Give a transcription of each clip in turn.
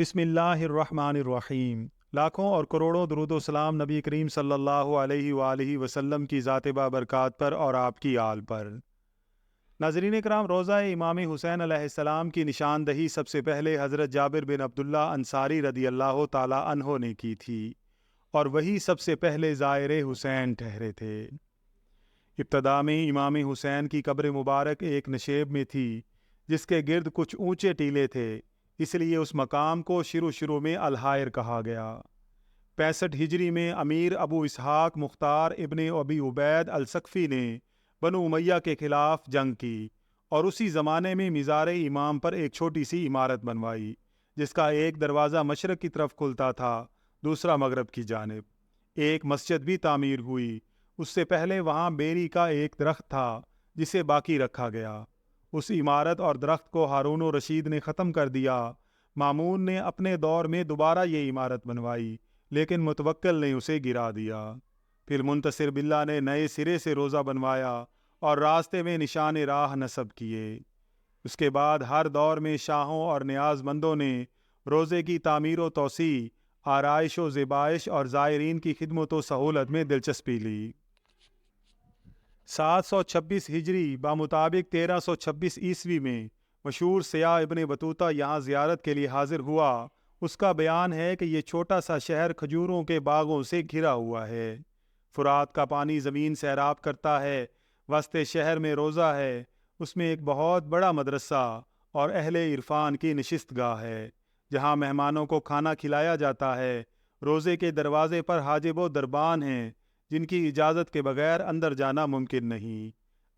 بسم اللہ الرحمن الرحیم۔ لاکھوں اور کروڑوں درود و سلام نبی کریم صلی اللہ علیہ وآلہ وسلم کی ذات بابرکات پر اور آپ کی آل پر۔ ناظرین کرام، روضہ امام حسین علیہ السلام کی نشاندہی سب سے پہلے حضرت جابر بن عبداللہ انصاری رضی اللہ تعالیٰ عنہ نے کی تھی، اور وہی سب سے پہلے زائر حسین ٹھہرے تھے۔ ابتدا میں امام حسین کی قبر مبارک ایک نشیب میں تھی جس کے گرد کچھ اونچے ٹیلے تھے، اس لیے اس مقام کو شروع میں الحائر کہا گیا۔ 65 ہجری میں امیر ابو اسحاق مختار ابن ابی عبید السقفی نے بنو امیہ کے خلاف جنگ کی، اور اسی زمانے میں مزار امام پر ایک چھوٹی سی عمارت بنوائی جس کا ایک دروازہ مشرق کی طرف کھلتا تھا، دوسرا مغرب کی جانب۔ ایک مسجد بھی تعمیر ہوئی۔ اس سے پہلے وہاں بیری کا ایک درخت تھا جسے باقی رکھا گیا۔ اس عمارت اور درخت کو ہارون الرشید نے ختم کر دیا۔ مامون نے اپنے دور میں دوبارہ یہ عمارت بنوائی، لیکن متوکل نے اسے گرا دیا۔ پھر منتصر باللہ نے نئے سرے سے روضہ بنوایا اور راستے میں نشان راہ نصب کیے۔ اس کے بعد ہر دور میں شاہوں اور نیاز مندوں نے روضے کی تعمیر و توسیع، آرائش و زیبائش اور زائرین کی خدمت و سہولت میں دلچسپی لی۔ 726 ہجری بمطابق 1326 عیسوی میں مشہور سیاح ابن بطوطہ یہاں زیارت کے لیے حاضر ہوا۔ اس کا بیان ہے کہ یہ چھوٹا سا شہر کھجوروں کے باغوں سے گھرا ہوا ہے۔ فرات کا پانی زمین سیراب کرتا ہے۔ وسط شہر میں روضہ ہے، اس میں ایک بہت بڑا مدرسہ اور اہل عرفان کی نشست گاہ ہے جہاں مہمانوں کو کھانا کھلایا جاتا ہے۔ روضے کے دروازے پر حاجب و دربان ہیں جن کی اجازت کے بغیر اندر جانا ممکن نہیں۔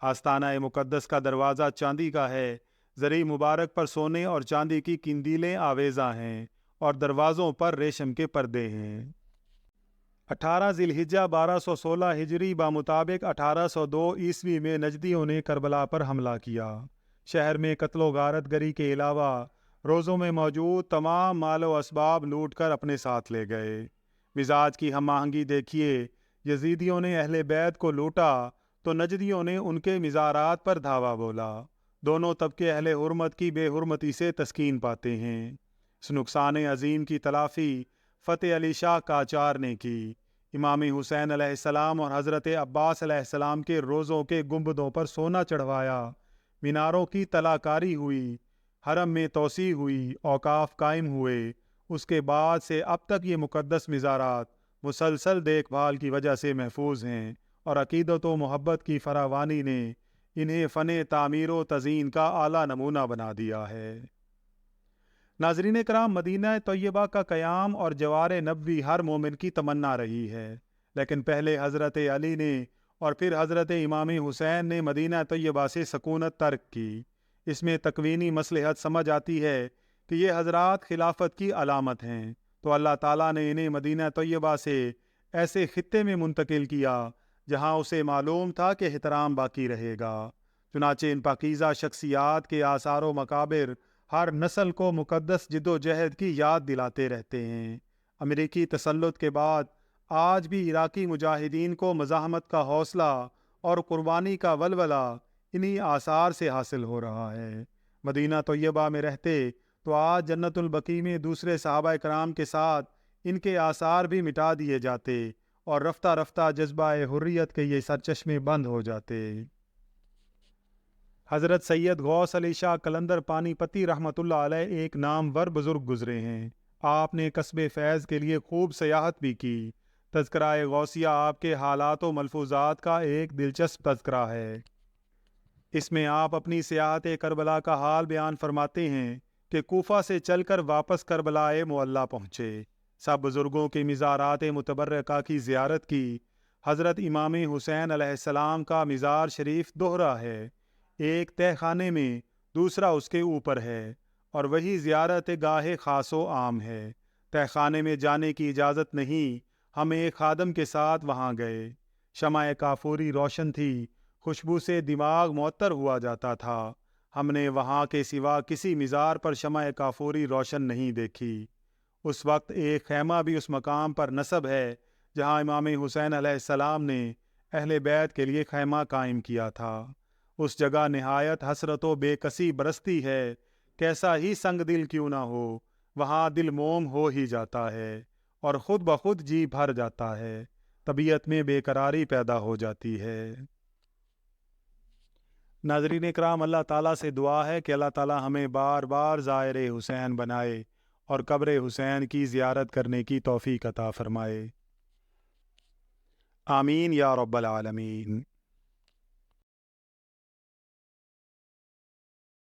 آستانہ مقدس کا دروازہ چاندی کا ہے۔ زری مبارک پر سونے اور چاندی کی قندیلیں آویزاں ہیں اور دروازوں پر ریشم کے پردے ہیں۔ 18 ذی الحجہ 1216 ہجری بمطابق 1802 عیسوی میں نجدیوں نے کربلا پر حملہ کیا۔ شہر میں قتل و غارت گری کے علاوہ روضوں میں موجود تمام مال و اسباب لوٹ کر اپنے ساتھ لے گئے۔ مزاج کی ہم آہنگی دیکھیے، یزیدیوں نے اہل بیت کو لوٹا تو نجدیوں نے ان کے مزارات پر دھاوا بولا۔ دونوں طبقے اہل حرمت کی بے حرمتی سے تسکین پاتے ہیں۔ اس نقصان عظیم کی تلافی فتح علی شاہ قاجار نے کی۔ امام حسین علیہ السلام اور حضرت عباس علیہ السلام کے روضوں کے گنبدوں پر سونا چڑھوایا، میناروں کی طلع کاری ہوئی، حرم میں توسیع ہوئی، اوقاف قائم ہوئے۔ اس کے بعد سے اب تک یہ مقدس مزارات مسلسل دیکھ بھال کی وجہ سے محفوظ ہیں، اور عقیدت و محبت کی فراوانی نے انہیں فن تعمیر و تزئین کا اعلیٰ نمونہ بنا دیا ہے۔ ناظرین کرام، مدینہ طیبہ کا قیام اور جوار نبوی ہر مومن کی تمنا رہی ہے، لیکن پہلے حضرت علی نے اور پھر حضرت امام حسین نے مدینہ طیبہ سے سکونت ترک کی۔ اس میں تکوینی مصلحت سمجھ آتی ہے کہ یہ حضرات خلافت کی علامت ہیں، تو اللہ تعالیٰ نے انہیں مدینہ طیبہ سے ایسے خطے میں منتقل کیا جہاں اسے معلوم تھا کہ احترام باقی رہے گا۔ چنانچہ ان پاکیزہ شخصیات کے آثار و مقابر ہر نسل کو مقدس جد و جہد کی یاد دلاتے رہتے ہیں۔ امریکی تسلط کے بعد آج بھی عراقی مجاہدین کو مزاحمت کا حوصلہ اور قربانی کا ولولہ انہی آثار سے حاصل ہو رہا ہے۔ مدینہ طیبہ میں رہتے تو آج جنت البقیع میں دوسرے صحابہ کرام کے ساتھ ان کے آثار بھی مٹا دیے جاتے اور رفتہ رفتہ جذبہ حریت کے یہ سرچشمے بند ہو جاتے۔ حضرت سید غوث علی شاہ قلندر پانی پتی رحمۃ اللہ علیہ ایک نامور بزرگ گزرے ہیں۔ آپ نے کسب فیض کے لیے خوب سیاحت بھی کی۔ تذکرہ غوثیہ آپ کے حالات و ملفوظات کا ایک دلچسپ تذکرہ ہے۔ اس میں آپ اپنی سیاحت کربلا کا حال بیان فرماتے ہیں کہ کوفہ سے چل کر واپس کربلا معلیٰ پہنچے، سب بزرگوں کے مزارات متبرکہ کی زیارت کی۔ حضرت امام حسین علیہ السلام کا مزار شریف دوہرا ہے، ایک تہ خانے میں، دوسرا اس کے اوپر ہے، اور وہی زیارت گاہ خاص و عام ہے۔ تہ خانے میں جانے کی اجازت نہیں، ہم ایک خادم کے ساتھ وہاں گئے۔ شمع کافوری روشن تھی، خوشبو سے دماغ معطر ہوا جاتا تھا۔ ہم نے وہاں کے سوا کسی مزار پر شمع کافوری روشن نہیں دیکھی۔ اس وقت ایک خیمہ بھی اس مقام پر نصب ہے جہاں امام حسین علیہ السلام نے اہل بیت کے لیے خیمہ قائم کیا تھا۔ اس جگہ نہایت حسرت و بے کسی برستی ہے، کیسا ہی سنگ دل کیوں نہ ہو، وہاں دل موم ہو ہی جاتا ہے اور خود بخود جی بھر جاتا ہے، طبیعت میں بے قراری پیدا ہو جاتی ہے۔ ناظرین اکرام، اللہ تعالیٰ سے دعا ہے کہ اللہ تعالیٰ ہمیں بار بار زائر حسین بنائے اور قبر حسین کی زیارت کرنے کی توفیق عطا فرمائے۔ آمین یا رب العالمین۔